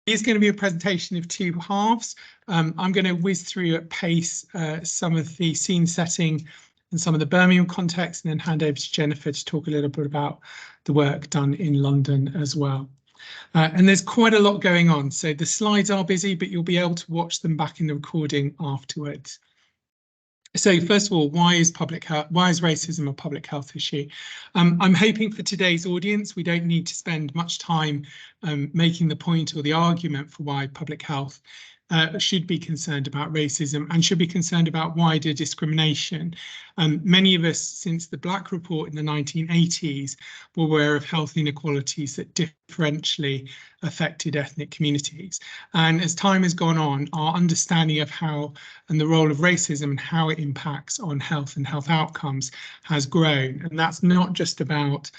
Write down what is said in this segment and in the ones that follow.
is going to be a presentation of two halves. I'm going to whiz through at pace some of the scene setting and some of the Birmingham context, and then hand over to Jennifer to talk a little bit about the work done in London as well. And there's quite a lot going on, so the slides are busy, but you'll be able to watch them back in the recording afterwards. So first of all, why is racism a public health issue? I'm hoping for today's audience, we don't need to spend much time making the point or the argument for why public health should be concerned about racism and should be concerned about wider discrimination. Many of us, since the Black Report in the 1980s, were aware of health inequalities that differentially affected ethnic communities. And as time has gone on, our understanding of how and the role of racism and how it impacts on health and health outcomes has grown. And that's not just about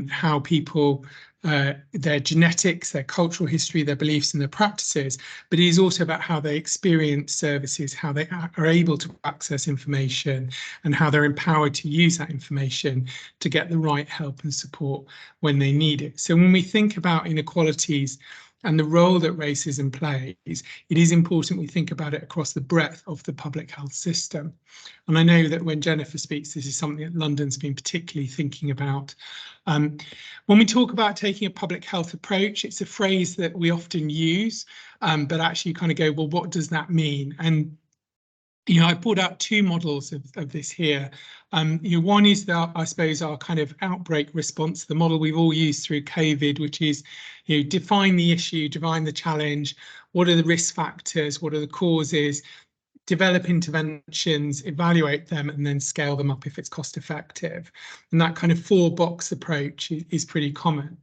how people their genetics, their cultural history, their beliefs and their practices, but it is also about how they experience services, how they are able to access information, and how they're empowered to use that information to get the right help and support when they need it. So when we think about inequalities and the role that racism plays, it is important we think about it across the breadth of the public health system. And I know that when Jennifer speaks, this is something that London's been particularly thinking about. When we talk about taking a public health approach, it's a phrase that we often use, but actually kind of go, well, what does that mean? And I brought out two models of this here. One is that, I suppose, our kind of outbreak response, the model we've all used through COVID, which is, define the issue, define the challenge, what are the risk factors, what are the causes, develop interventions, evaluate them, and then scale them up if it's cost effective. And that kind of four-box approach is pretty common.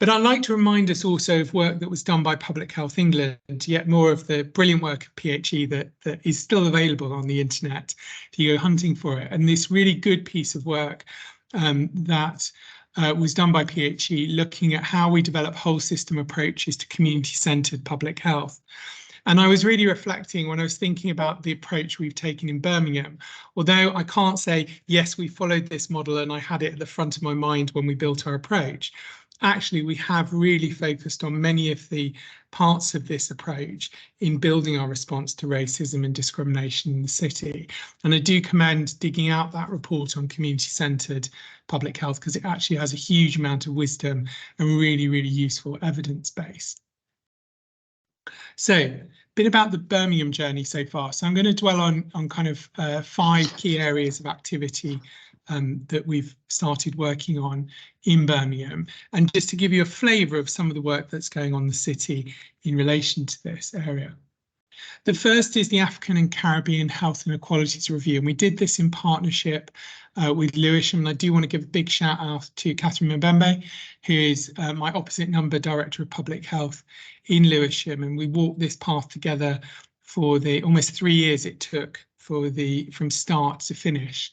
But I'd like to remind us also of work that was done by Public Health England, yet more of the brilliant work of PHE that is still available on the internet if you go hunting for it. And this really good piece of work that was done by PHE, looking at how we develop whole system approaches to community-centred public health. And I was really reflecting when I was thinking about the approach we've taken in Birmingham. Although I can't say, yes, we followed this model and I had it at the front of my mind when we built our approach. Actually, we have really focused on many of the parts of this approach in building our response to racism and discrimination in the city. And I do commend digging out that report on community-centred public health, because it actually has a huge amount of wisdom and really, really useful evidence base. So a bit about the Birmingham journey so far. So I'm going to dwell on kind of 5 key areas of activity that we've started working on in Birmingham, and just to give you a flavour of some of the work that's going on in the city in relation to this area. The first is the African and Caribbean Health Inequalities Review, and we did this in partnership with Lewisham. And I do want to give a big shout out to Catherine Mbembe, who is my opposite number Director of Public Health in Lewisham, and we walked this path together for the almost 3 years it took from start to finish.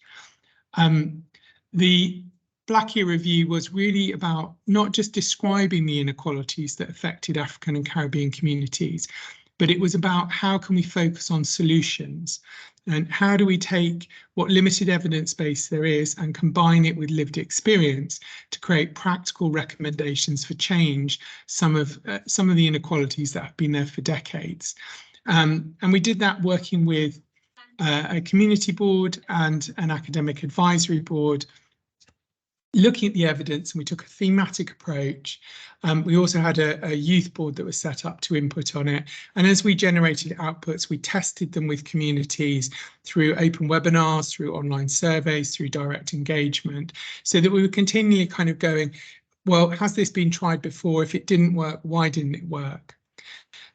The BLACHIR review was really about not just describing the inequalities that affected African and Caribbean communities, but it was about how can we focus on solutions, and how do we take what limited evidence base there is and combine it with lived experience to create practical recommendations for change some of the inequalities that have been there for decades. And we did that working with a community board and an academic advisory board, looking at the evidence, and we took a thematic approach. We also had a youth board that was set up to input on it. And as we generated outputs, we tested them with communities through open webinars, through online surveys, through direct engagement, so that we were continually kind of going, well, has this been tried before? If it didn't work, why didn't it work?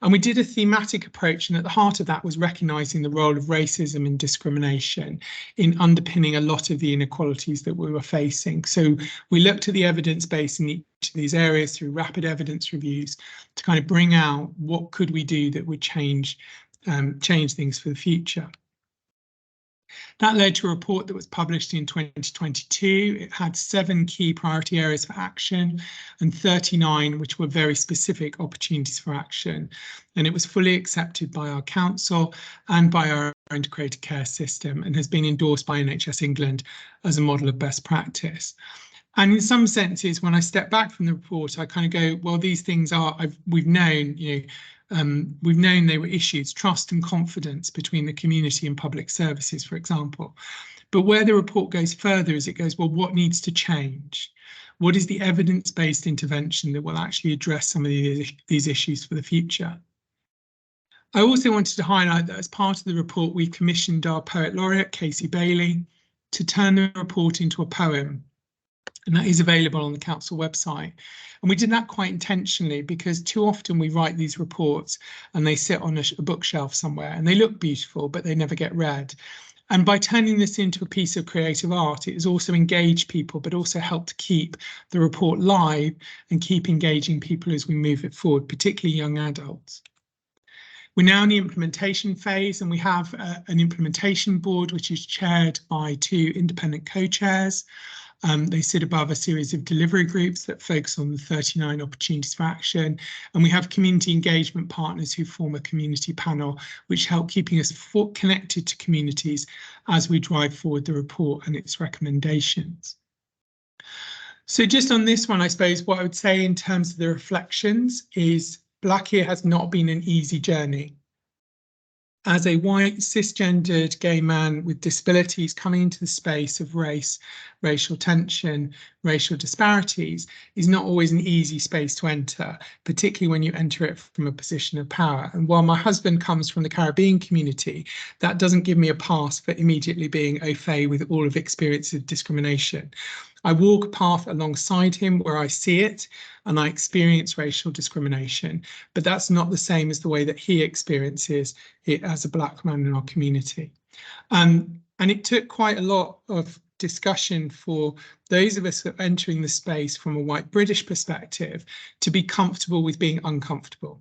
And we did a thematic approach, and at the heart of that was recognising the role of racism and discrimination in underpinning a lot of the inequalities that we were facing. So we looked at the evidence base in each of these areas through rapid evidence reviews to kind of bring out what could we do that would change things for the future. That led to a report that was published in 2022. It had 7 key priority areas for action and 39 which were very specific opportunities for action. And it was fully accepted by our council and by our integrated care system, and has been endorsed by NHS England as a model of best practice. And in some senses, when I step back from the report, I kind of go, well, these things we've known, we've known they were issues, trust and confidence between the community and public services, for example. But where the report goes further is it goes, well, what needs to change? What is the evidence-based intervention that will actually address some of these issues for the future? I also wanted to highlight that as part of the report, we commissioned our poet laureate, Casey Bailey, to turn the report into a poem. And that is available on the council website. And we did that quite intentionally because too often we write these reports and they sit on a bookshelf somewhere and they look beautiful, but they never get read. And by turning this into a piece of creative art, it has also engaged people, but also helped to keep the report live and keep engaging people as we move it forward, particularly young adults. We're now in the implementation phase, and we have an implementation board which is chaired by 2 independent co-chairs. They sit above a series of delivery groups that focus on the 39 opportunities for action. And we have community engagement partners who form a community panel, which help keeping us connected to communities as we drive forward the report and its recommendations. So just on this one, I suppose what I would say in terms of the reflections is BLACHIR has not been an easy journey. As a white, cisgendered gay man with disabilities coming into the space of race, racial tension, racial disparities is not always an easy space to enter, particularly when you enter it from a position of power. And while my husband comes from the Caribbean community, that doesn't give me a pass for immediately being au fait with all of experiences of discrimination. I walk a path alongside him where I see it and I experience racial discrimination, but that's not the same as the way that he experiences it as a Black man in our community. And it took quite a lot of discussion for those of us that are entering the space from a white British perspective to be comfortable with being uncomfortable.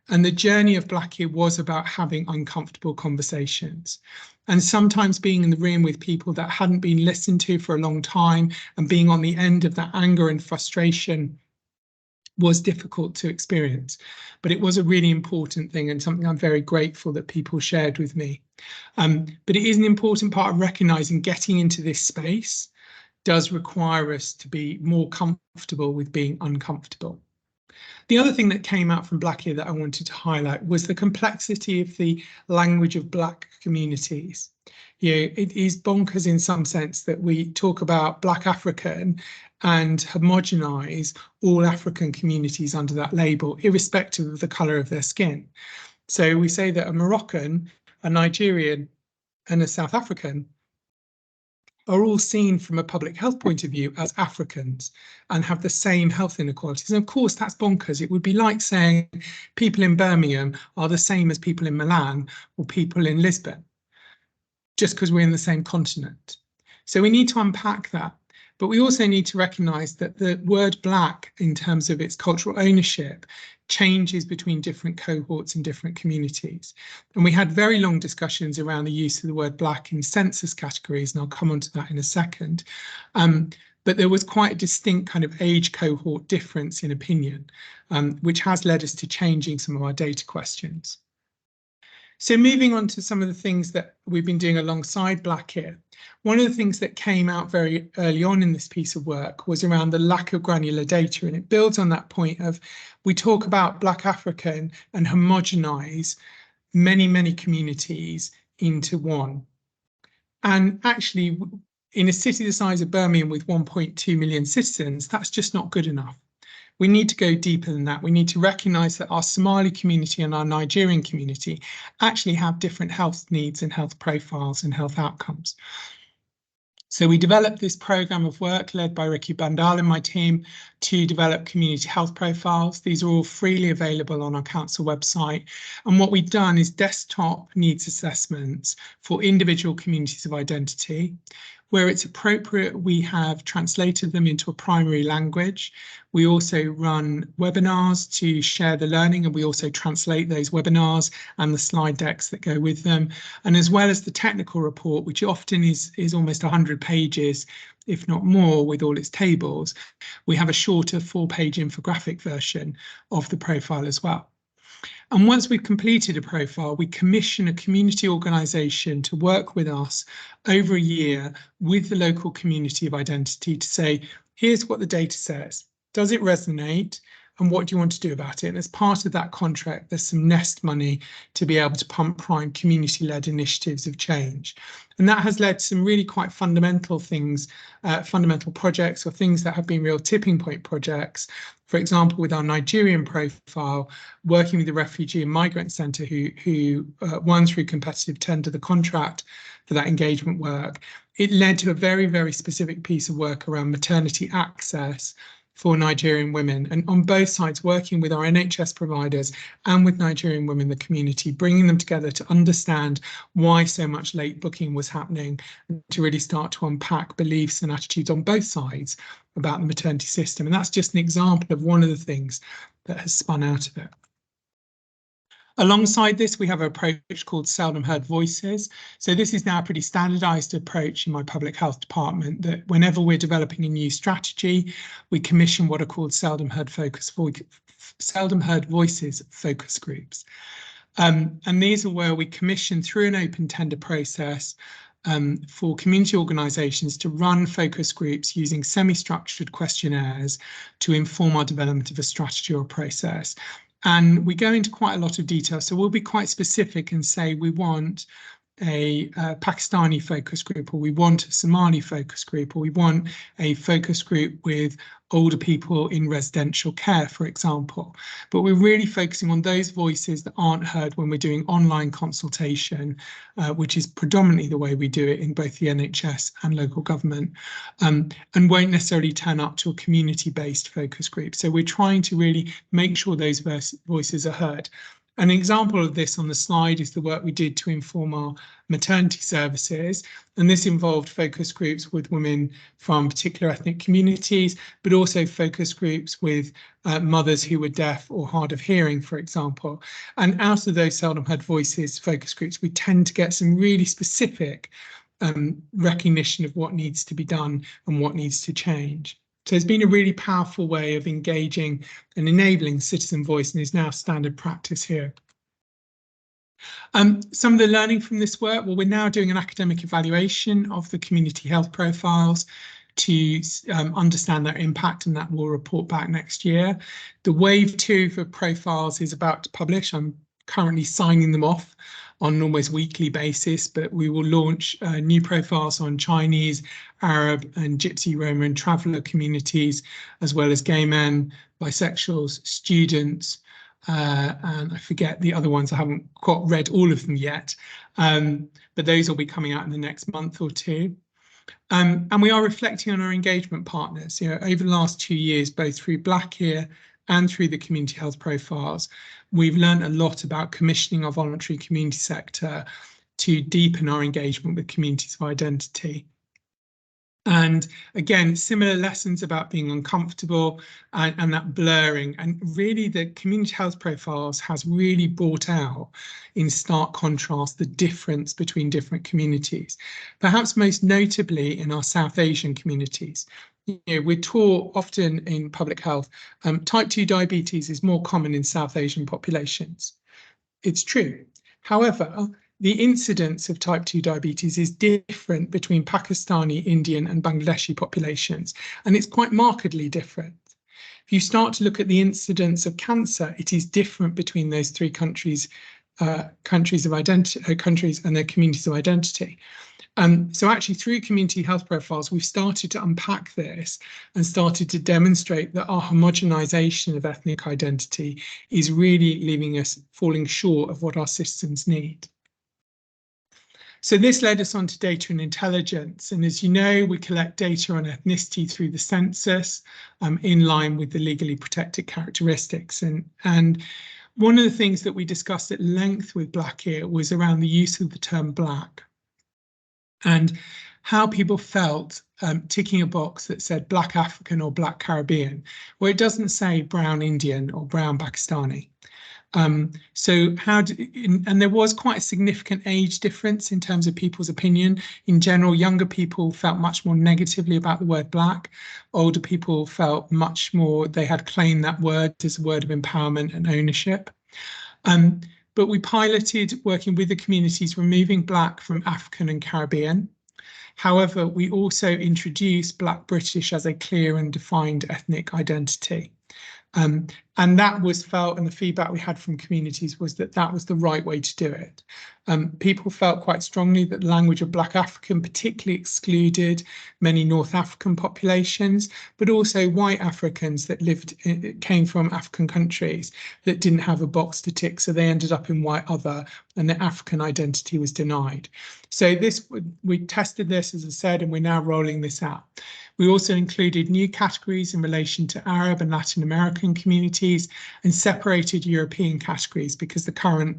And the journey of BLACHIR was about having uncomfortable conversations and sometimes being in the room with people that hadn't been listened to for a long time and being on the end of that anger and frustration was difficult to experience. But it was a really important thing and something I'm very grateful that people shared with me. But it is an important part of recognising getting into this space does require us to be more comfortable with being uncomfortable. The other thing that came out from BLACHIR that I wanted to highlight was the complexity of the language of Black communities. It is bonkers in some sense that we talk about Black African and homogenise all African communities under that label, irrespective of the colour of their skin. So we say that a Moroccan, a Nigerian and a South African are all seen from a public health point of view as Africans and have the same health inequalities. And of course, that's bonkers. It would be like saying people in Birmingham are the same as people in Milan or people in Lisbon, just because we're in the same continent. So we need to unpack that. But we also need to recognise that the word Black, in terms of its cultural ownership, changes between different cohorts and different communities. And we had very long discussions around the use of the word Black in census categories, and I'll come on to that in a second. But there was quite a distinct kind of age cohort difference in opinion, which has led us to changing some of our data questions. So moving on to some of the things that we've been doing alongside BLACHIR, one of the things that came out very early on in this piece of work was around the lack of granular data, and it builds on that point of we talk about Black African and homogenise many, many communities into one. And actually, in a city the size of Birmingham with 1.2 million citizens, that's just not good enough. We need to go deeper than that. We need to recognise that our Somali community and our Nigerian community actually have different health needs and health profiles and health outcomes. So we developed this programme of work led by Ricky Bandal and my team to develop community health profiles. These are all freely available on our council website. And what we've done is desktop needs assessments for individual communities of identity. Where it's appropriate, we have translated them into a primary language. We also run webinars to share the learning, and we also translate those webinars and the slide decks that go with them. And as well as the technical report, which often is almost 100 pages, if not more, with all its tables, we have a shorter 4-page infographic version of the profile as well. And once we've completed a profile, we commission a community organisation to work with us over a year with the local community of identity to say, here's what the data says. Does it resonate? And what do you want to do about it? And as part of that contract, there's some nest money to be able to pump prime community-led initiatives of change. And that has led to some really quite fundamental things, fundamental projects, or things that have been real tipping point projects. For example, with our Nigerian profile, working with the Refugee and Migrant Centre, who won through competitive tender the contract for that engagement work, it led to a very, very specific piece of work around maternity access for Nigerian women, and on both sides working with our NHS providers and with Nigerian women in the community, bringing them together to understand why so much late booking was happening, and to really start to unpack beliefs and attitudes on both sides about the maternity system. And that's just an example of one of the things that has spun out of it. Alongside this, we have an approach called Seldom Heard Voices. So this is now a pretty standardized approach in my public health department, that whenever we're developing a new strategy, we commission what are called Seldom Heard Voices focus groups. And these are where we commission through an open tender process for community organisations to run focus groups using semi-structured questionnaires to inform our development of a strategy or process. And we go into quite a lot of detail, so we'll be quite specific and say we want a Pakistani focus group, or we want a Somali focus group, or we want a focus group with older people in residential care, for example. But we're really focusing on those voices that aren't heard when we're doing online consultation, which is predominantly the way we do it in both the NHS and local government, and won't necessarily turn up to a community-based focus group. So we're trying to really make sure those voices are heard. An example of this on the slide is the work we did to inform our maternity services, and this involved focus groups with women from particular ethnic communities, but also focus groups with mothers who were deaf or hard of hearing, for example. And out of those Seldom Heard Voices focus groups, we tend to get some really specific recognition of what needs to be done and what needs to change. So it's been a really powerful way of engaging and enabling citizen voice, and is now standard practice here. Some of the learning from this work, well, we're now doing an academic evaluation of the community health profiles to understand their impact, and that will report back next year. The wave 2 for profiles is about to publish. I'm currently signing them off on an almost weekly basis, but we will launch new profiles on Chinese, Arab and Gypsy, Roma and traveller communities, as well as gay men, bisexuals, students, and I forget the other ones. I haven't quite read all of them yet, but those will be coming out in the next month or two. And we are reflecting on our engagement partners. You know, over the last 2 years, both through BLACHIR and through the community health profiles, we've learned a lot about commissioning our voluntary community sector to deepen our engagement with communities of identity. And again, similar lessons about being uncomfortable and that blurring. And really the community health profiles has really brought out in stark contrast the difference between different communities, perhaps most notably in our South Asian communities. You know, we're taught often in public health, type 2 diabetes is more common in South Asian populations. It's true. However, the incidence of type 2 diabetes is different between Pakistani, Indian and Bangladeshi populations, and it's quite markedly different. If you start to look at the incidence of cancer, it is different between those three countries, countries and their communities of identity. So actually through community health profiles, we've started to unpack this and started to demonstrate that our homogenization of ethnic identity is really leaving us falling short of what our systems need. So this led us on to data and intelligence. And as you know, we collect data on ethnicity through the census in line with the legally protected characteristics. And one of the things that we discussed at length with BLACHIR was around the use of the term Black and how people felt ticking a box that said Black African or Black Caribbean, where it doesn't say brown Indian or brown Pakistani. And there was quite a significant age difference in terms of people's opinion. In general, younger people felt much more negatively about the word Black. Older people felt much more, they had claimed that word as a word of empowerment and ownership. But we piloted working with the communities, removing Black from African and Caribbean. However, we also introduced Black British as a clear and defined ethnic identity. And that was felt, and the feedback we had from communities was that that was the right way to do it. People felt quite strongly that the language of Black African particularly excluded many North African populations, but also white Africans that came from African countries that didn't have a box to tick, so they ended up in white other, and their African identity was denied. So we tested this, as I said, and we're now rolling this out. We also included new categories in relation to Arab and Latin American communities and separated European categories because the current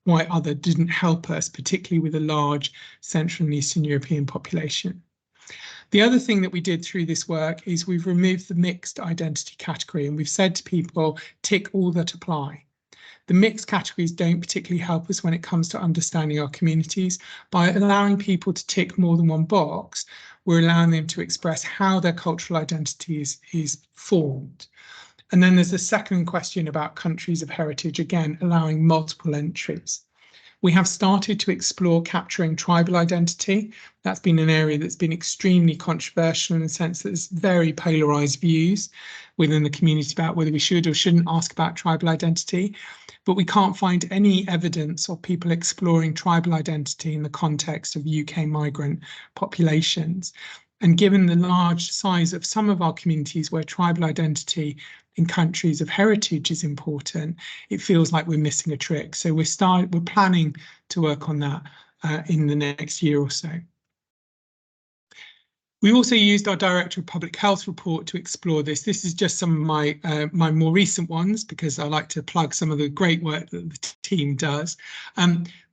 white other didn't help us, particularly with a large Central and Eastern European population. The other thing that we did through this work is we've removed the mixed identity category, and we've said to people, tick all that apply. The mixed categories don't particularly help us when it comes to understanding our communities. By allowing people to tick more than one box, we're allowing them to express how their cultural identity is formed. And then there's a second question about countries of heritage, again, allowing multiple entries. We have started to explore capturing tribal identity. That's been an area that's been extremely controversial in the sense that there's very polarised views within the community about whether we should or shouldn't ask about tribal identity. But we can't find any evidence of people exploring tribal identity in the context of UK migrant populations. And given the large size of some of our communities where tribal identity in countries of heritage is important, it feels like we're missing a trick. So we're planning to work on that in the next year or so. We also used our Director of Public Health report to explore this. This is just some of my more recent ones because I like to plug some of the great work that the team does.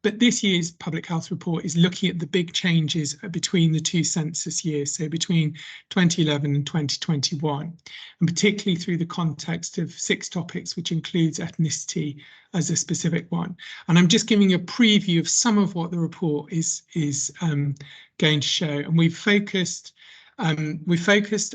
But this year's Public Health report is looking at the big changes between the two census years, so between 2011 and 2021, and particularly through the context of 6 topics, which includes ethnicity as a specific one. And I'm just giving a preview of some of what the report is going to show. And we focused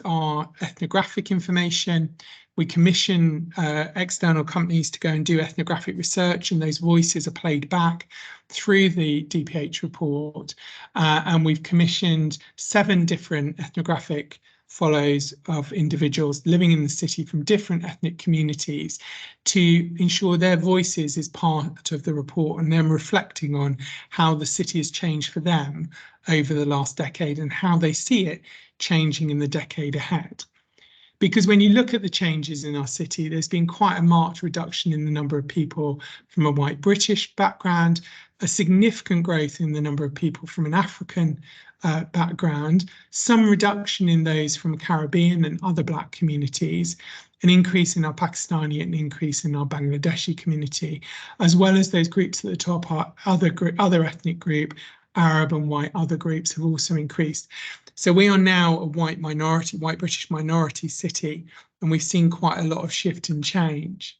our ethnographic information. We commission external companies to go and do ethnographic research, and those voices are played back through the DPH report. And we've commissioned 7 different ethnographic follows of individuals living in the city from different ethnic communities to ensure their voices is part of the report and them reflecting on how the city has changed for them over the last decade and how they see it changing in the decade ahead. Because when you look at the changes in our city, there's been quite a marked reduction in the number of people from a white British background, a significant growth in the number of people from an African background, some reduction in those from Caribbean and other Black communities, an increase in our Pakistani and an increase in our Bangladeshi community, as well as those groups at the top, our other ethnic group, Arab and white other groups have also increased. So we are now a white British minority city, and we've seen quite a lot of shift and change.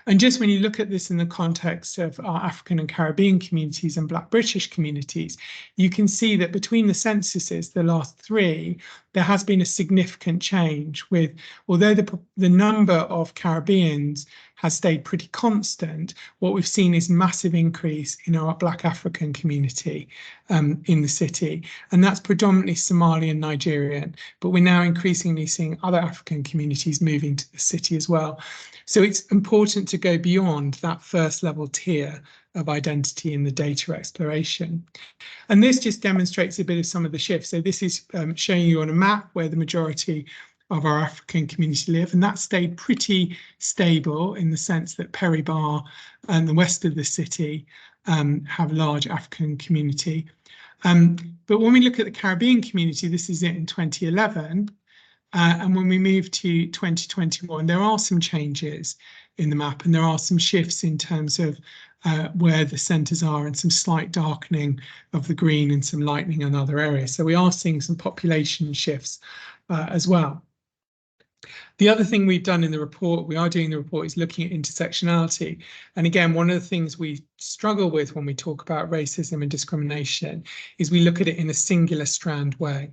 And just when you look at this in the context of our African and Caribbean communities and Black British communities, you can see that between the censuses, the last 3, there has been a significant change with, although the number of Caribbeans has stayed pretty constant, what we've seen is massive increase in our Black African community in the city. And that's predominantly Somali and Nigerian, but we're now increasingly seeing other African communities moving to the city as well. So it's important to go beyond that first level tier of identity in the data exploration. And this just demonstrates a bit of some of the shifts. So this is showing you on a map where the majority of our African community live, and that stayed pretty stable in the sense that Perry Bar and the west of the city have large African community. But when we look at the Caribbean community, this is it in 2011. And when we move to 2021, there are some changes in the map and there are some shifts in terms of where the centres are and some slight darkening of the green and some lightening in other areas. So we are seeing some population shifts as well. The other thing we've done in the report, is looking at intersectionality. And again, one of the things we struggle with when we talk about racism and discrimination is we look at it in a singular strand way.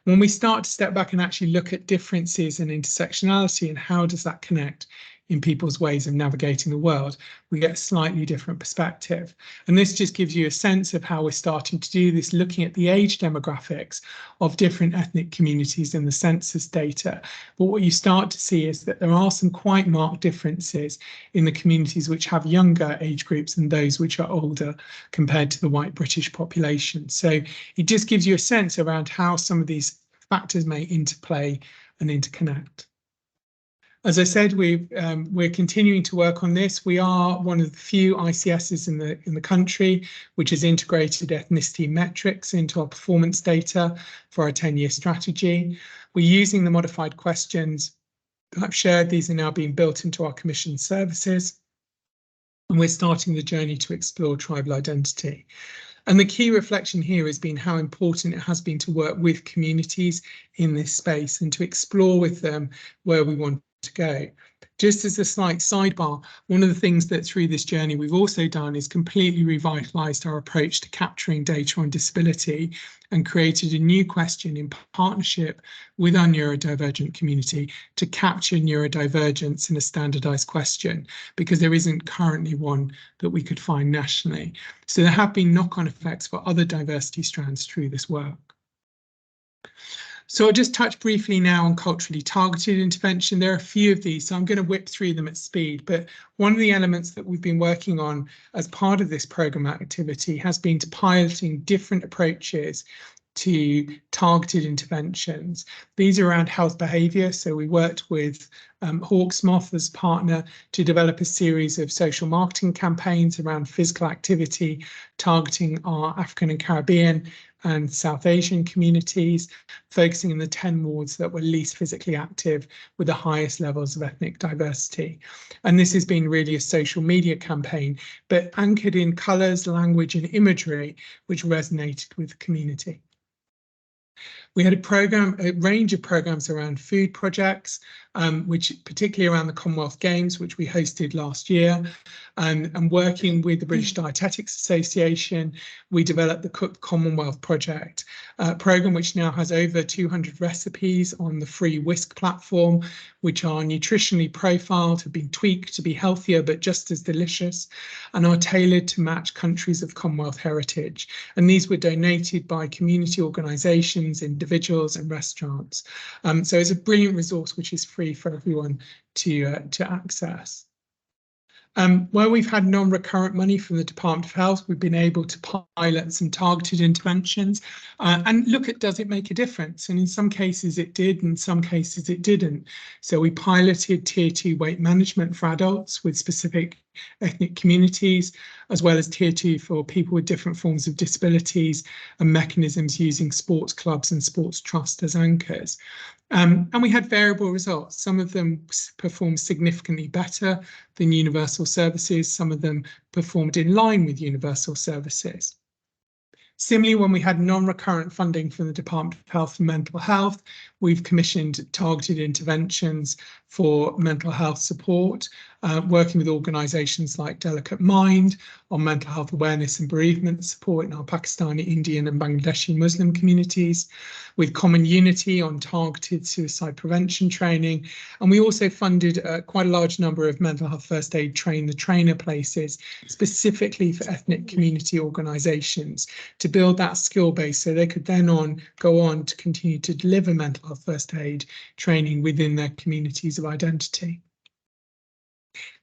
When we start to step back and actually look at differences and intersectionality and how does that connect, in people's ways of navigating the world, we get a slightly different perspective. And this just gives you a sense of how we're starting to do this, looking at the age demographics of different ethnic communities in the census data. But what you start to see is that there are some quite marked differences in the communities which have younger age groups and those which are older compared to the white British population. So it just gives you a sense around how some of these factors may interplay and interconnect. As I said, we're continuing to work on this. We are one of the few ICSs in the country which has integrated ethnicity metrics into our performance data for our 10-year strategy. We're using the modified questions that I've shared. These are now being built into our commission services, and we're starting the journey to explore tribal identity. And the key reflection here has been how important it has been to work with communities in this space and to explore with them where we want to go. Just as a slight sidebar, one of the things that through this journey we've also done is completely revitalised our approach to capturing data on disability and created a new question in partnership with our neurodivergent community to capture neurodivergence in a standardised question, because there isn't currently one that we could find nationally. So there have been knock-on effects for other diversity strands through this work. So I'll just touch briefly now on culturally targeted intervention. There are a few of these, so I'm going to whip through them at speed. But one of the elements that we've been working on as part of this programme activity has been to piloting different approaches to targeted interventions. These are around health behaviour. So we worked with Hawksmoth as partner to develop a series of social marketing campaigns around physical activity, targeting our African and Caribbean and South Asian communities, focusing on the 10 wards that were least physically active with the highest levels of ethnic diversity. And this has been really a social media campaign, but anchored in colours, language and imagery, which resonated with the community. We had a range of programmes around food projects, which particularly around the Commonwealth Games, which we hosted last year, and working with the British Dietetics Association, we developed the Cook Commonwealth Project, a programme which now has over 200 recipes on the free Whisk platform, which are nutritionally profiled, have been tweaked to be healthier but just as delicious, and are tailored to match countries of Commonwealth heritage. And these were donated by community organisations, individuals and restaurants. So it's a brilliant resource which is free for everyone to access. Where we've had non-recurrent money from the Department of Health, we've been able to pilot some targeted interventions and look at, does it make a difference? And in some cases it did, in some cases it didn't. So we piloted Tier 2 weight management for adults with specific ethnic communities, as well as Tier 2 for people with different forms of disabilities and mechanisms using sports clubs and sports trust as anchors. And we had variable results. Some of them performed significantly better than universal services. Some of them performed in line with universal services. Similarly, when we had non-recurrent funding from the Department of Health and Mental Health, we've commissioned targeted interventions for mental health support, working with organisations like Delicate Mind on mental health awareness and bereavement support in our Pakistani, Indian and Bangladeshi Muslim communities, with Common Unity on targeted suicide prevention training. And we also funded quite a large number of mental health first aid train the trainer places, specifically for ethnic community organisations, to build that skill base so they could then go on to continue to deliver mental health first aid training within their communities of identity.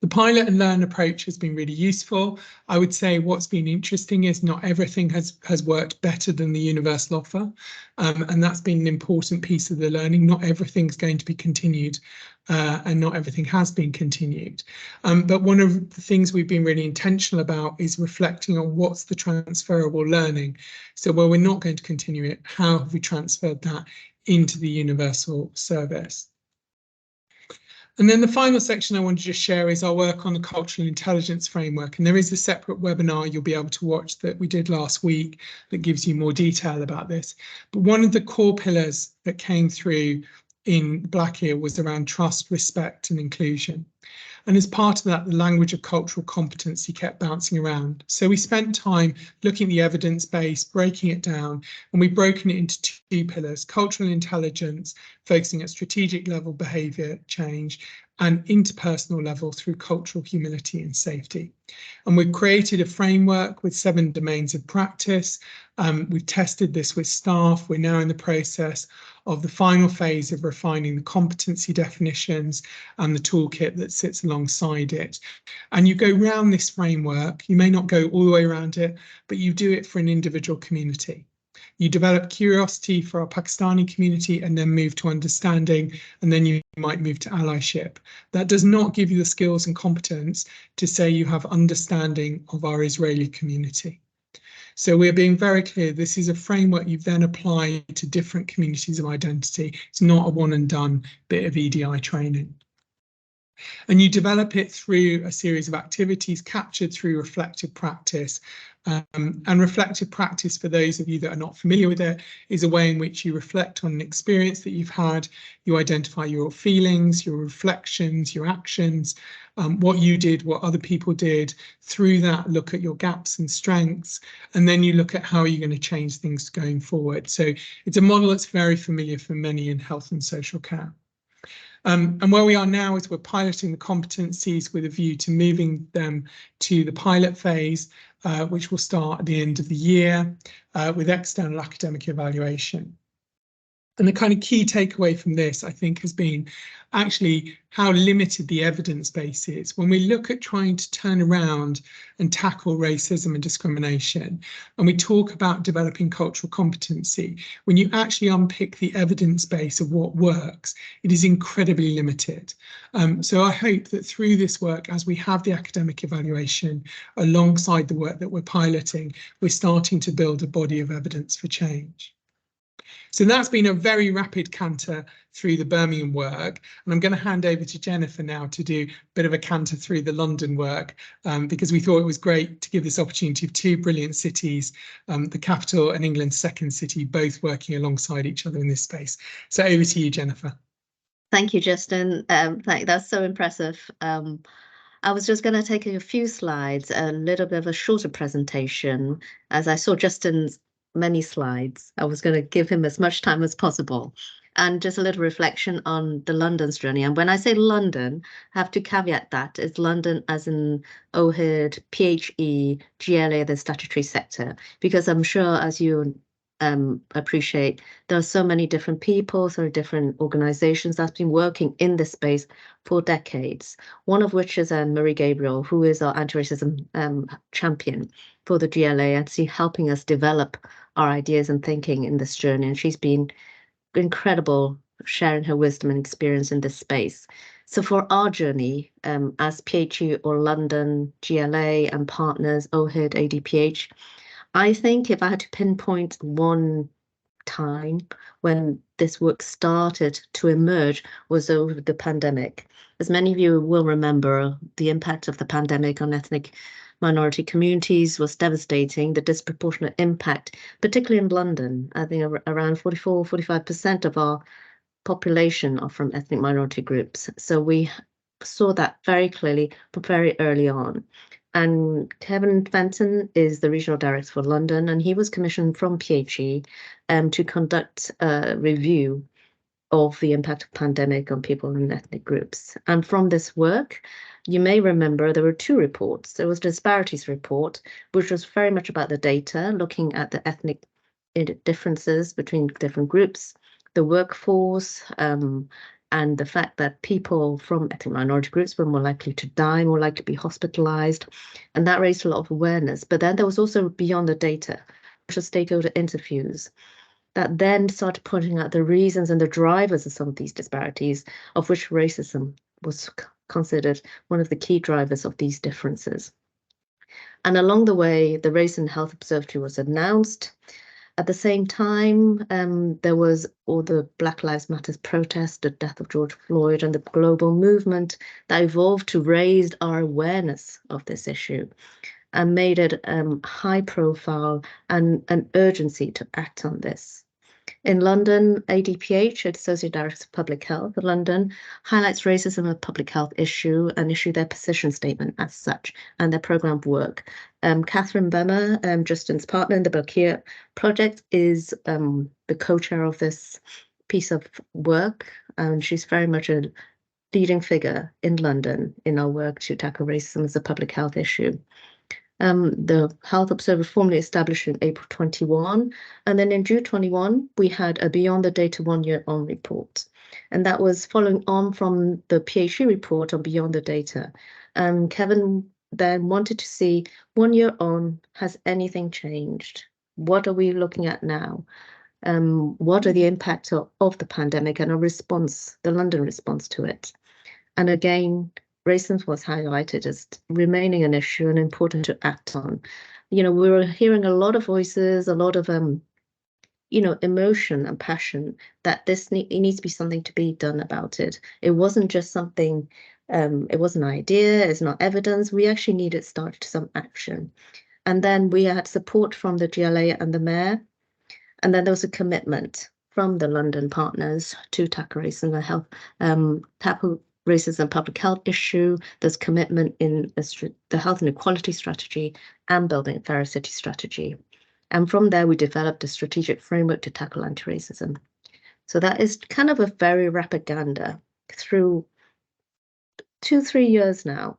The pilot and learn approach has been really useful. I would say what's been interesting is not everything has worked better than the universal offer, and that's been an important piece of the learning. Not everything's going to be continued, and not everything has been continued. But one of the things we've been really intentional about is reflecting on what's the transferable learning. So where we're not going to continue it, how have we transferred that into the universal service? And then the final section I want to just share is our work on the cultural intelligence framework. And there is a separate webinar you'll be able to watch that we did last week that gives you more detail about this. But one of the core pillars that came through in BLACHIR was around trust, respect and inclusion. And as part of that, the language of cultural competency kept bouncing around. So we spent time looking at the evidence base, breaking it down, and we've broken it into two pillars: cultural intelligence, focusing at strategic level behaviour change, and interpersonal level through cultural humility and safety. And we've created a framework with 7 domains of practice. We've tested this with staff. We're now in the process of the final phase of refining the competency definitions and the toolkit that sits alongside it. And you go round this framework. You may not go all the way around it, but you do it for an individual community. You develop curiosity for our Pakistani community and then move to understanding, and then you might move to allyship. That does not give you the skills and competence to say you have understanding of our Israeli community. So we're being very clear, this is a framework you then apply to different communities of identity. It's not a one and done bit of EDI training. And you develop it through a series of activities captured through reflective practice. And reflective practice, for those of you that are not familiar with it, is a way in which you reflect on an experience that you've had, you identify your feelings, your reflections, your actions, what you did, what other people did. Through that, look at your gaps and strengths, and then you look at how you're going to change things going forward. So it's a model that's very familiar for many in health and social care. And where we are now is we're piloting the competencies with a view to moving them to the pilot phase, which will start at the end of the year with external academic evaluation. And the kind of key takeaway from this, I think, has been actually how limited the evidence base is. When we look at trying to turn around and tackle racism and discrimination, and we talk about developing cultural competency, when you actually unpick the evidence base of what works, it is incredibly limited. So I hope that through this work, as we have the academic evaluation alongside the work that we're piloting, we're starting to build a body of evidence for change. So that's been a very rapid canter through the Birmingham work, and I'm going to hand over to Jennifer now to do a bit of a canter through the London work, because we thought it was great to give this opportunity of 2 brilliant cities, the capital and England's second city, both working alongside each other in this space. So over to you, Jennifer. Thank you, Justin. That's so impressive. I was just going to take a few slides, a little bit of a shorter presentation. As I saw Justin's many slides, I was going to give him as much time as possible, and just a little reflection on the London's journey. And when I say London, I have to caveat that it's London as in OHID, PHE, GLA, the statutory sector, because I'm sure, as you appreciate, there are so many different people, so different organizations that's been working in this space for decades, one of which is Marie Gabriel, who is our anti-racism champion for the GLA, and she's helping us develop our ideas and thinking in this journey. And she's been incredible sharing her wisdom and experience in this space. So for our journey as PHE or London, GLA and partners, OHID, ADPH, I think if I had to pinpoint one time when this work started to emerge was over the pandemic. As many of you will remember, the impact of the pandemic on ethnic minority communities was devastating. The disproportionate impact, particularly in London, I think around 45% of our population are from ethnic minority groups. So we saw that very clearly from very early on. And Kevin Fenton is the regional director for London, and he was commissioned from PHE to conduct a review of the impact of pandemic on people in ethnic groups. And from this work, you may remember there were 2 reports. There was the Disparities report, which was very much about the data, looking at the ethnic differences between different groups, the workforce, and the fact that people from ethnic minority groups were more likely to die, more likely to be hospitalized, and that raised a lot of awareness. But then there was also beyond the data, which was stakeholder interviews, that then started pointing out the reasons and the drivers of some of these disparities, of which racism was considered one of the key drivers of these differences. And along the way, the Race and Health Observatory was announced. At the same time, there was all the Black Lives Matter protests, the death of George Floyd, and the global movement that evolved to raise our awareness of this issue and made it high profile and an urgency to act on this. In London, ADPH, Associate Director of Public Health in London, highlights racism as a public health issue and issue their position statement as such and their programme work. Catherine Bemmer, Justin's partner in the BLACHIR project, is the co-chair of this piece of work, and she's very much a leading figure in London in our work to tackle racism as a public health issue. The Health Observer formally established in April 21, and then in June 21, we had a Beyond the Data 1 Year On report. And that was following on from the PhD report on Beyond the Data. Kevin then wanted to see 1 year on, has anything changed? What are we looking at now? What are the impacts of the pandemic and a response, the London response to it? And again, racism was highlighted as remaining an issue and important to act on. We were hearing a lot of voices, a lot of emotion and passion that it needs to be something to be done about it. It wasn't just something, it was an idea, it's not evidence. We actually needed start some action. And then we had support from the GLA and the mayor. And then there was a commitment from the London partners to tackle racism and health, tackle racism public health issue. There's commitment in the health and equality strategy and building a fairer city strategy. And from there, we developed a strategic framework to tackle anti-racism. So that is kind of a very rapid gander through 2-3 years now.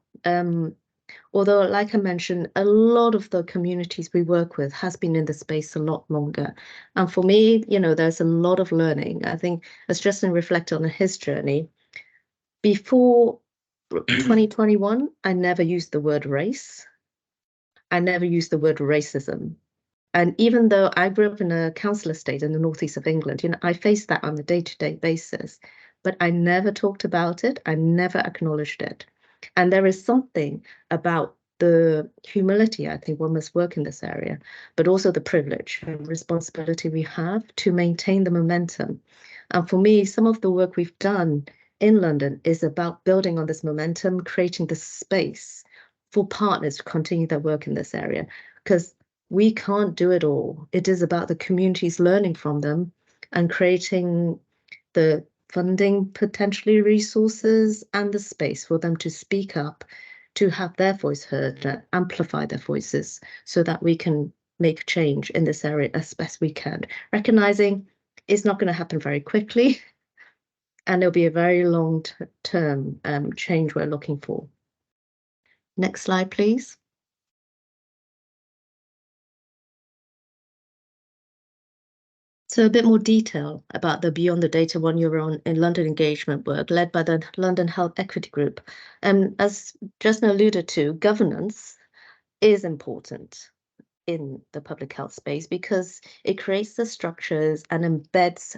Although, like I mentioned, a lot of the communities we work with has been in the space a lot longer. And for me, there's a lot of learning. I think as Justin reflected on his journey, before 2021, I never used the word race. I never used the word racism. And even though I grew up in a council estate in the northeast of England, I faced that on a day-to-day basis, but I never talked about it. I never acknowledged it. And there is something about the humility, I think one must work in this area, but also the privilege and responsibility we have to maintain the momentum. And for me, some of the work we've done in London is about building on this momentum, creating the space for partners to continue their work in this area, because we can't do it all. It is about the communities learning from them and creating the funding, potentially resources, and the space for them to speak up, to have their voice heard, amplify their voices so that we can make change in this area as best we can, recognizing it's not going to happen very quickly and there'll be a very long-term change we're looking for. Next slide, please. So a bit more detail about the Beyond the Data 1 Year On in London engagement work led by the London Health Equity Group. As Justin alluded to, governance is important in the public health space because it creates the structures and embeds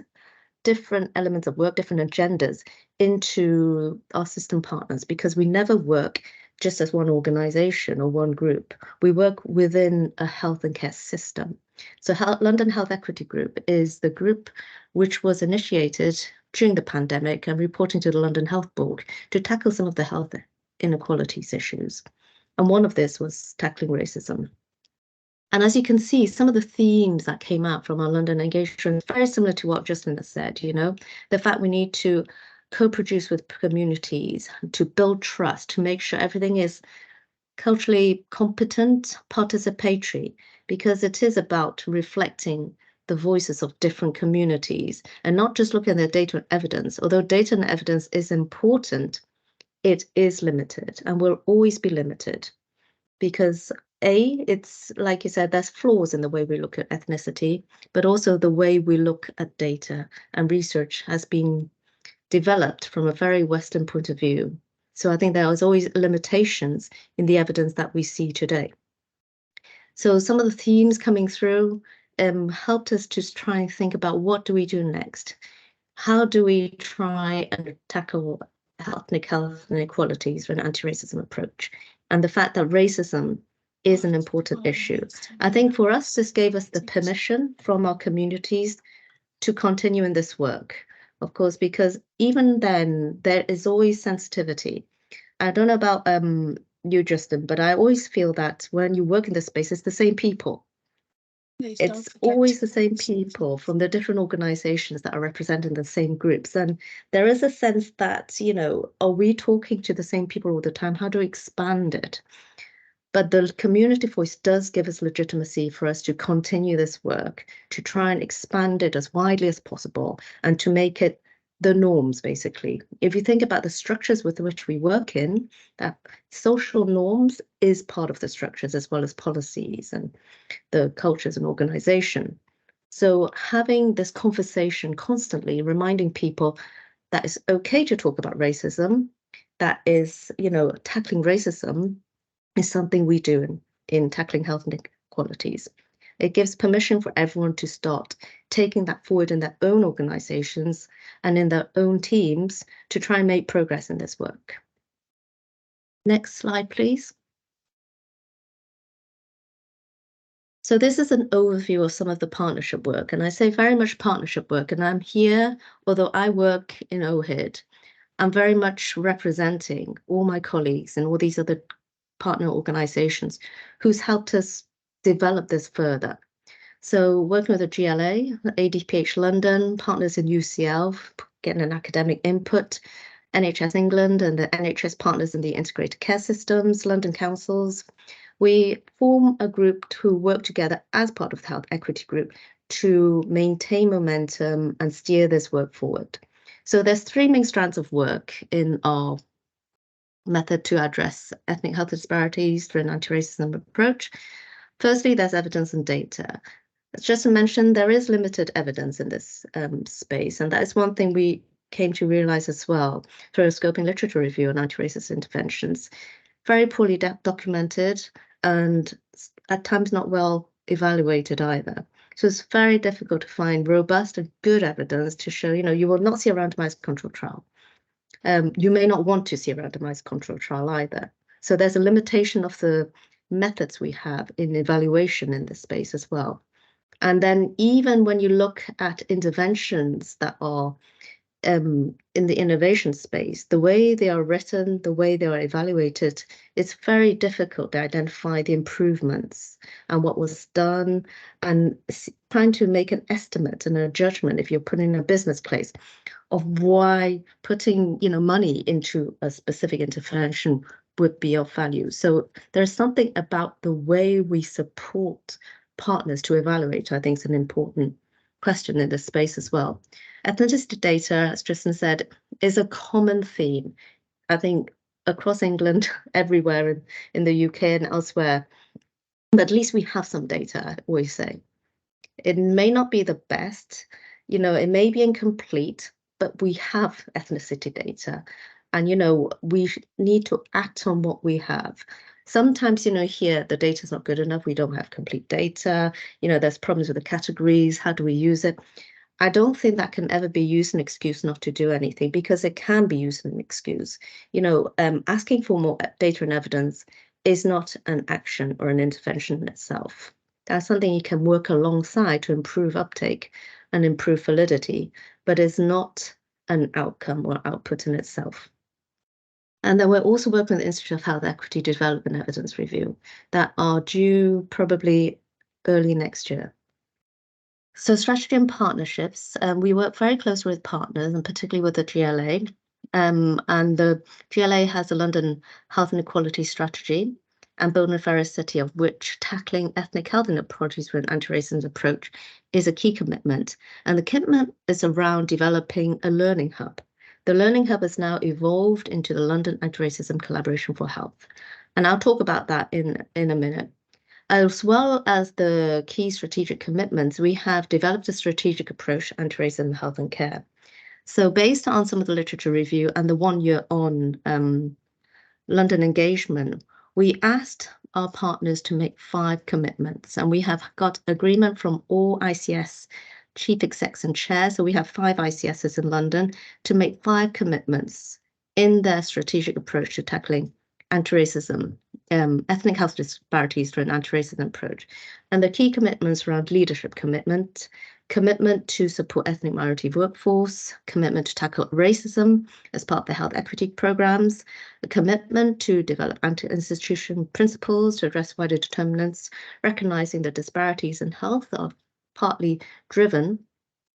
different elements of work, different agendas into our system partners, because we never work just as one organization or one group. We work within a health and care system. So London Health Equity Group is the group which was initiated during the pandemic and reporting to the London Health Board to tackle some of the health inequalities issues. And one of this was tackling racism. And as you can see, some of the themes that came out from our London engagement are very similar to what Justin has said, the fact we need to co-produce with communities, to build trust, to make sure everything is culturally competent, participatory, because it is about reflecting the voices of different communities and not just looking at the data and evidence. Although data and evidence is important, it is limited and will always be limited because it's like you said, there's flaws in the way we look at ethnicity, but also the way we look at data and research has been developed from a very Western point of view. So I think there is always limitations in the evidence that we see today. So some of the themes coming through helped us to try and think about what do we do next? How do we try and tackle ethnic health inequalities with an anti-racism approach? And the fact that racism is an important issue. I think for us, this gave us the permission from our communities to continue in this work, of course, because even then there is always sensitivity. I don't know about you, Justin, but I always feel that when you work in this space, it's the same people. It's always the same people from the different organizations that are representing the same groups. And there is a sense that, are we talking to the same people all the time? How do we expand it? But the community voice does give us legitimacy for us to continue this work, to try and expand it as widely as possible and to make it the norms, basically. If you think about the structures with which we work in, that social norms is part of the structures as well as policies and the cultures and organization. So having this conversation constantly, reminding people that it's okay to talk about racism, that is, tackling racism is something we do in tackling health inequalities. It gives permission for everyone to start taking that forward in their own organizations and in their own teams to try and make progress in this work. Next slide, please. So this is an overview of some of the partnership work, and I say very much partnership work, and I'm here, although I work in OHID, I'm very much representing all my colleagues and all these other partner organizations who's helped us develop this further. So working with the GLA, ADPH London, partners in UCL, getting an academic input, NHS England and the NHS partners in the integrated care systems, London councils, we form a group who work together as part of the health equity group to maintain momentum and steer this work forward. So there's three main strands of work in our method to address ethnic health disparities through an anti-racism approach. Firstly, there's evidence and data. As Justin mentioned, there is limited evidence in this space, and that is one thing we came to realize as well through a scoping literature review on anti-racist interventions. Very poorly documented and at times not well evaluated either. So it's very difficult to find robust and good evidence to show, you will not see a randomized control trial. You may not want to see a randomized control trial either. So there's a limitation of the methods we have in evaluation in this space as well. And then even when you look at interventions that are in the innovation space, the way they are written, the way they are evaluated, it's very difficult to identify the improvements and what was done, and trying to make an estimate and a judgment if you're putting a business case of why putting money into a specific intervention would be of value. So there's something about the way we support partners to evaluate, I think, is an important question in this space as well. Ethnicity data, as Tristan said, is a common theme, I think, across England, everywhere in the UK and elsewhere. But at least we have some data, I always say. It may not be the best, it may be incomplete, but we have ethnicity data. And, we need to act on what we have. Sometimes, here the data is not good enough. We don't have complete data. There's problems with the categories. How do we use it? I don't think that can ever be used as an excuse not to do anything, because it can be used as an excuse. Asking for more data and evidence is not an action or an intervention in itself. That's something you can work alongside to improve uptake and improve validity, but is not an outcome or output in itself. And then we're also working with the Institute of Health Equity to develop an evidence review that are due probably early next year. So strategy and partnerships, we work very closely with partners and particularly with the GLA. And the GLA has a London Health Inequality Strategy and Birmingham City, of which tackling ethnic health inequalities with an anti-racism approach is a key commitment. And the commitment is around developing a learning hub. The learning hub has now evolved into the London Anti-Racism Collaboration for Health. And I'll talk about that in a minute. As well as the key strategic commitments, we have developed a strategic approach to anti-racism, health and care. So based on some of the literature review and the 1 year on London engagement, we asked our partners to make 5 commitments, and we have got agreement from all ICS chief execs and chairs. So we have 5 ICSs in London to make 5 commitments in their strategic approach to tackling anti-racism, ethnic health disparities through an anti-racism approach. And the key commitments around leadership commitment to support ethnic minority workforce, commitment to tackle racism as part of the health equity programs, a commitment to develop anti-institution principles to address wider determinants, recognizing that disparities in health are partly driven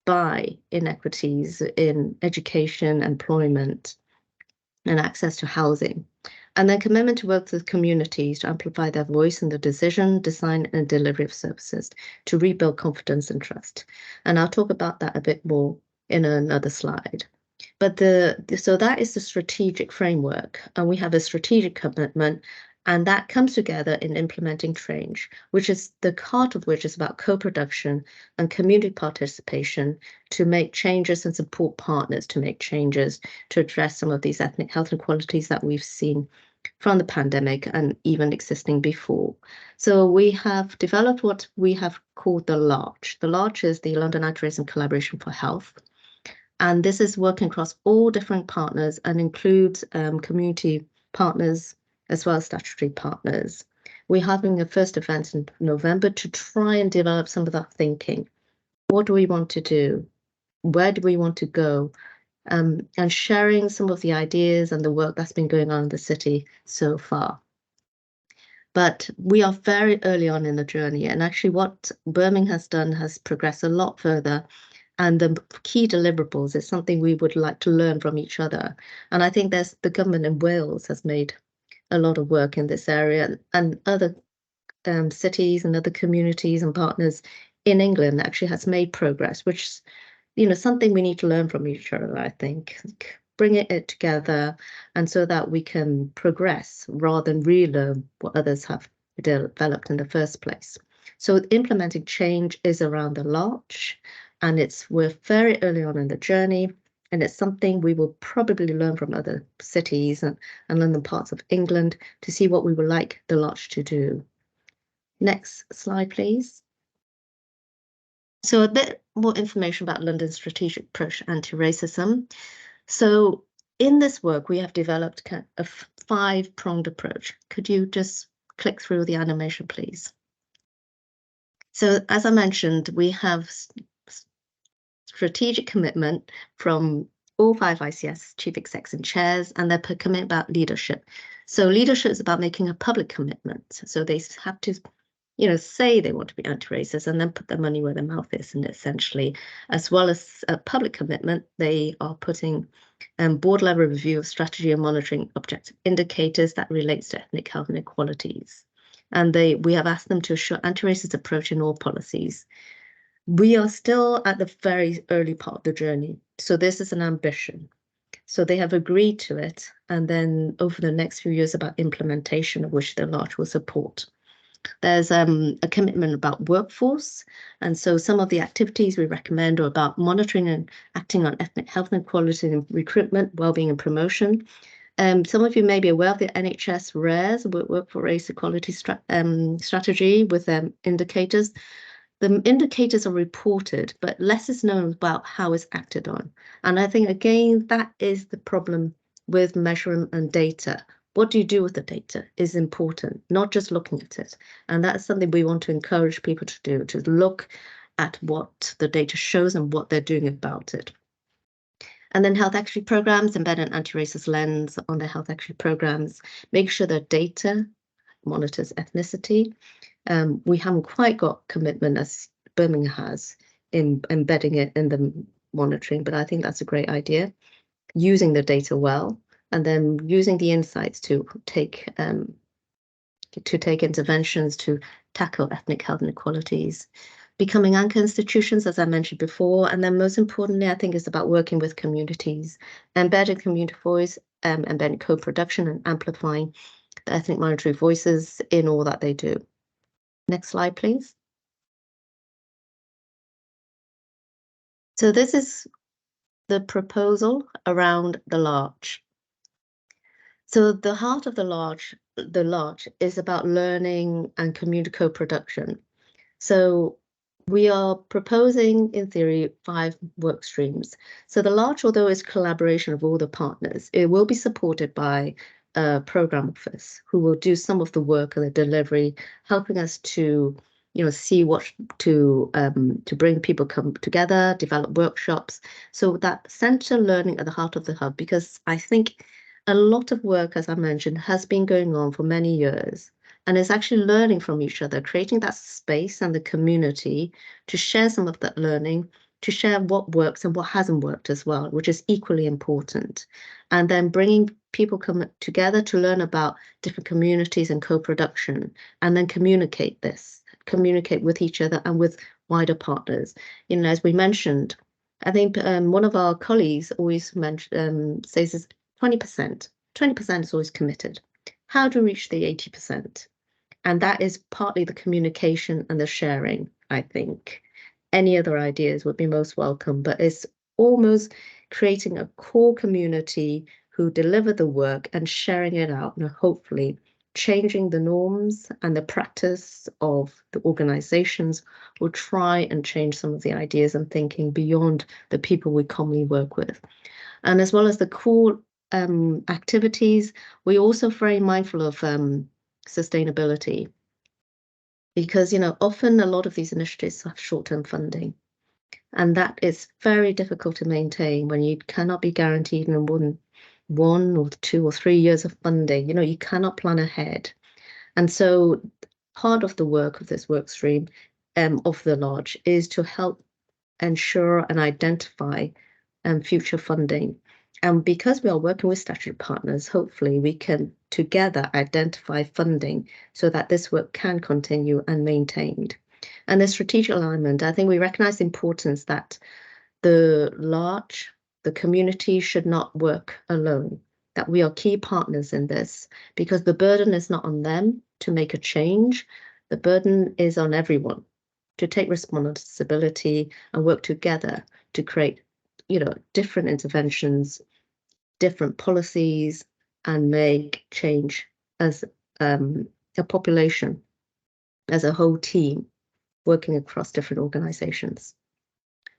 by inequities in education, employment, and access to housing. And then commitment to work with communities to amplify their voice in the decision, design, and delivery of services to rebuild confidence and trust. And I'll talk about that a bit more in another slide. But so that is the strategic framework, and we have a strategic commitment, and that comes together in implementing change, which is the heart of which is about co-production and community participation to make changes and support partners to make changes to address some of these ethnic health inequalities that we've seen from the pandemic and even existing before. So we have developed what we have called the LARCH. The LARCH is the London Anti-Racism Collaboration for Health. And this is working across all different partners and includes community partners as well as statutory partners. We're having a first event in November to try and develop some of that thinking. What do we want to do? Where do we want to go? And sharing some of the ideas and the work that's been going on in the city so far. But we are very early on in the journey, and actually what Birmingham has done has progressed a lot further. And the key deliverables is something we would like to learn from each other. And I think the government in Wales has made a lot of work in this area, and other cities and other communities and partners in England actually has made progress, which is, you know, something we need to learn from each other, I think. Bring it together, and so that we can progress rather than relearn what others have developed in the first place. So implementing change is around the LARCH, and we're very early on in the journey, and it's something we will probably learn from other cities and London parts of England to see what we would like the LARCH to do. Next slide, please. So a bit more information about London's strategic approach to anti-racism. So in this work, we have developed a 5-pronged approach. Could you just click through the animation, please? So as I mentioned, we have strategic commitment from all 5 ICS chief execs and chairs, and their commitment about leadership. So leadership is about making a public commitment. So they have to, you know, say they want to be anti-racist and then put their money where their mouth is. And essentially, as well as a public commitment, they are putting board level review of strategy and monitoring objective indicators that relates to ethnic health inequalities. And we have asked them to assure anti-racist approach in all policies. We are still at the very early part of the journey. So this is an ambition. So they have agreed to it. And then over the next few years about implementation, of which the LARCH will support. There's a commitment about workforce. And so some of the activities we recommend are about monitoring and acting on ethnic health inequality in recruitment, wellbeing and promotion. Some of you may be aware of the NHS RARES, Workforce Race Equality strategy with indicators. The indicators are reported, but less is known about how it's acted on. And I think, again, that is the problem with measurement and data. What do you do with the data is important, not just looking at it. And that's something we want to encourage people to do, to look at what the data shows and what they're doing about it. And then health equity programs, embed an anti-racist lens on their health equity programs, make sure that data monitors ethnicity. We haven't quite got commitment as Birmingham has in embedding it in the monitoring, but I think that's a great idea. Using the data well, and then using the insights to take interventions to tackle ethnic health inequalities. Becoming anchor institutions, as I mentioned before, and then most importantly, I think is about working with communities, embedding community voice, embedding co-production and amplifying the ethnic minority voices in all that they do. Next slide, please. So this is the proposal around the LARCH. So the heart of the LARCH is about learning and community co-production. So we are proposing, in theory, 5 work streams. So the LARCH, although it's collaboration of all the partners, it will be supported by a program office who will do some of the work and the delivery, helping us to, you know, see what to bring people come together, develop workshops. So that central learning at the heart of the hub, because I think a lot of work, as I mentioned, has been going on for many years. And it's actually learning from each other, creating that space and the community to share some of that learning, to share what works and what hasn't worked as well, which is equally important. And then bringing people come together to learn about different communities and co-production, and then communicate with each other and with wider partners. You know, as we mentioned, I think one of our colleagues always says is 20%. 20% is always committed. How to reach the 80%? And that is partly the communication and the sharing, I think. Any other ideas would be most welcome, but it's almost creating a core community who deliver the work and sharing it out, and hopefully changing the norms and the practice of the organizations will try and change some of the ideas and thinking beyond the people we commonly work with. And as well as the core activities, we're also very mindful of sustainability, because often a lot of these initiatives have short-term funding, and that is very difficult to maintain when you cannot be guaranteed in one or 2 or 3 years of funding. You cannot plan ahead. And so part of the work of this work stream of the LARCH is to help ensure and identify future funding. And because we are working with statutory partners, hopefully we can together identify funding so that this work can continue and maintained. And the strategic alignment, I think we recognise the importance that the LARCH, the community, should not work alone, that we are key partners in this, because the burden is not on them to make a change. The burden is on everyone to take responsibility and work together to create different interventions, different policies, and make change as a population, as a whole team, working across different organizations.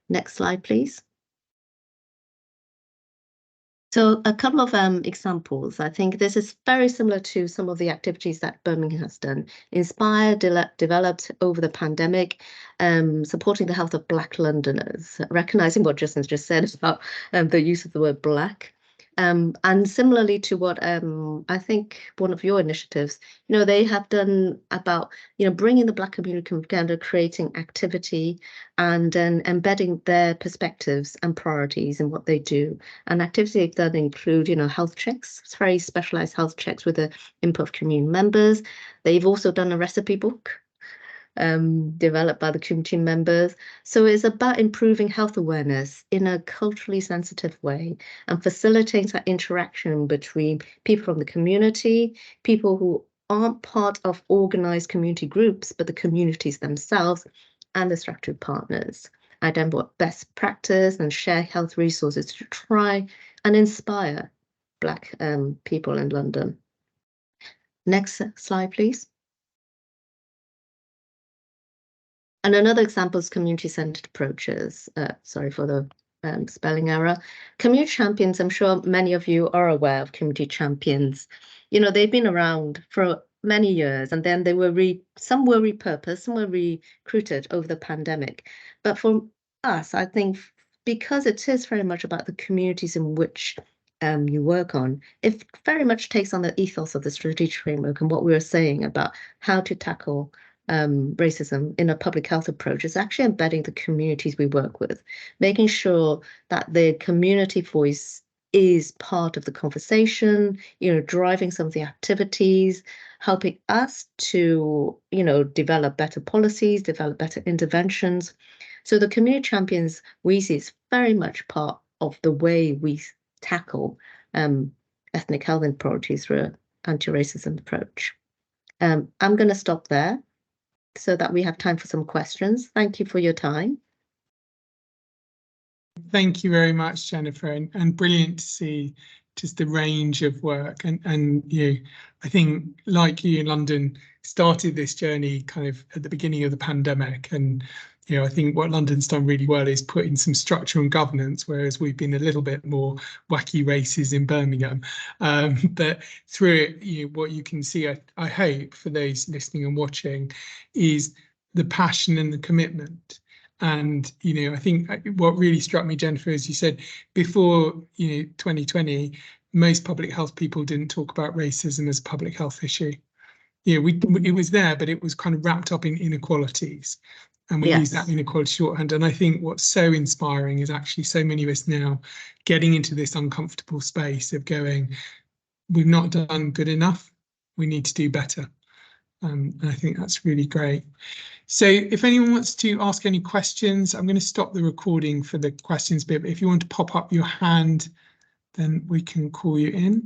Next slide, please. So a couple of examples. I think this is very similar to some of the activities that Birmingham has done. Inspire developed over the pandemic, supporting the health of Black Londoners, recognizing what Justin just said about the use of the word Black. And similarly to what I think one of your initiatives, they have done about, bringing the Black community together, creating activity and then embedding their perspectives and priorities in what they do. And activities they've done include, health checks, very specialized health checks with the input of community members. They've also done a recipe book developed by the community members. So it's about improving health awareness in a culturally sensitive way and facilitating that interaction between people from the community, people who aren't part of organized community groups, but the communities themselves and the statutory partners. Identify best practice and share health resources to try and inspire Black people in London. Next slide, please. And another example is community-centered approaches. Sorry for the spelling error. Community champions, I'm sure many of you are aware of community champions. They've been around for many years, and then some were repurposed, some were recruited over the pandemic. But for us, I think because it is very much about the communities in which you work on, it very much takes on the ethos of the strategic framework and what we were saying about how to tackle racism in a public health approach. Is actually embedding the communities we work with, making sure that the community voice is part of the conversation, driving some of the activities, helping us to, develop better policies, develop better interventions. So the community champions we see is very much part of the way we tackle ethnic health inequalities through an anti-racism approach. I'm going to stop there so that we have time for some questions. Thank you for your time. Thank you very much, Jennifer, and brilliant to see just the range of work. And I think, like you in London, started this journey kind of at the beginning of the pandemic. And I think what London's done really well is put in some structure and governance, whereas we've been a little bit more wacky races in Birmingham. But through it, what you can see, I hope, for those listening and watching, is the passion and the commitment. And, I think what really struck me, Jennifer, as you said, before 2020, most public health people didn't talk about racism as a public health issue. It was there, but it was kind of wrapped up in inequalities. And we use that inequality shorthand. And I think what's so inspiring is actually so many of us now getting into this uncomfortable space of going, we've not done good enough. We need to do better. And I think that's really great. So if anyone wants to ask any questions, I'm going to stop the recording for the questions bit, but if you want to pop up your hand, then we can call you in.